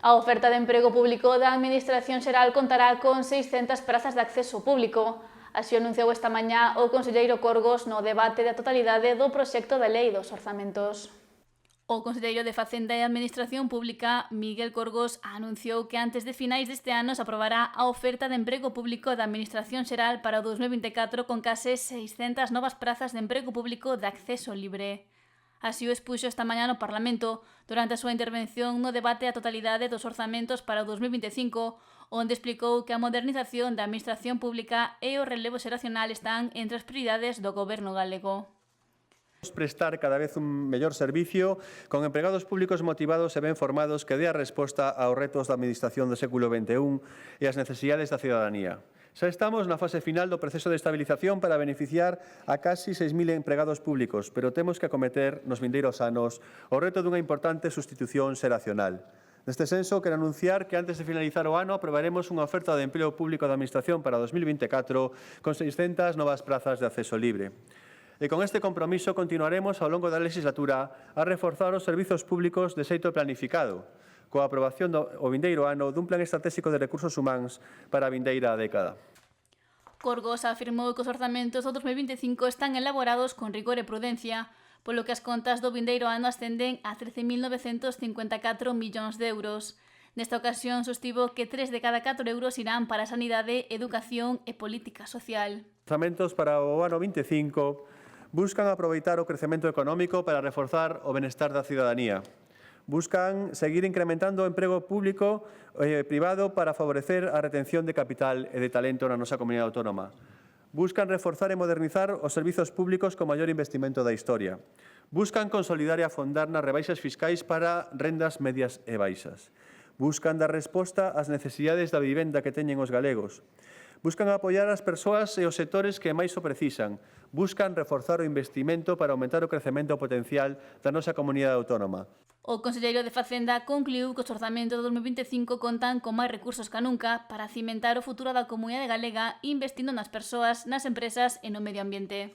A oferta de emprego público da Administración Xeral contará con 600 prazas de acceso público. Así anunciou esta mañá o conselleiro Corgos no debate da totalidade do proxecto de lei dos orzamentos. O conselleiro de Facenda e Administración Pública, Miguel Corgos, anunciou que antes de finais deste ano se aprobará a oferta de emprego público da Administración Xeral para o 2024 con case 600 novas prazas de emprego público de acceso libre. Así o expuxo esta mañá no Parlamento durante a súa intervención no debate á totalidade dos orzamentos para o 2025, onde explicou que a modernización da administración pública e o relevo xeracional están entre as prioridades do goberno galego. Prestar cada vez un mellor servicio con empregados públicos motivados e ben formados que dea resposta aos retos da administración do século XXI e ás necesidades da cidadanía. Xa estamos na fase final do proceso de estabilización para beneficiar a casi 6.000 empregados públicos, pero temos que acometer nos vindeiros anos o reto dunha importante sustitución xeracional. Neste senso, quero anunciar que antes de finalizar o ano aprobaremos unha oferta de emprego público da Administración para 2024 con 600 novas prazas de acceso libre. E con este compromiso continuaremos ao longo da legislatura a reforzar os servizos públicos de xeito planificado, coa aprobación do vindeiro ano dun plan estratégico de recursos humanos para a vindeira década. Corgos afirmou que os orzamentos do 2025 están elaborados con rigor e prudencia, polo que as contas do vindeiro ano ascenden a 13.954 millóns de euros. Nesta ocasión sostivo que 3 de cada 4 euros irán para a sanidade, educación e política social. Os orzamentos para o ano 25 buscan aproveitar o crecemento económico para reforzar o benestar da cidadanía. Buscan seguir incrementando o emprego público e privado para favorecer a retención de capital e de talento na nosa comunidade autónoma. Buscan reforzar e modernizar os servizos públicos con maior investimento da historia. Buscan consolidar e afondar nas rebaixas fiscais para rendas medias e baixas. Buscan dar resposta ás necesidades da vivenda que teñen os galegos. Buscan apoiar as persoas e os sectores que máis o precisan. Buscan reforzar o investimento para aumentar o crecemento potencial da nosa comunidade autónoma. O conselleiro de Facenda concluiu que os orzamentos do 2025 contan con máis recursos que nunca para cimentar o futuro da comunidade galega investindo nas persoas, nas empresas e no medio ambiente.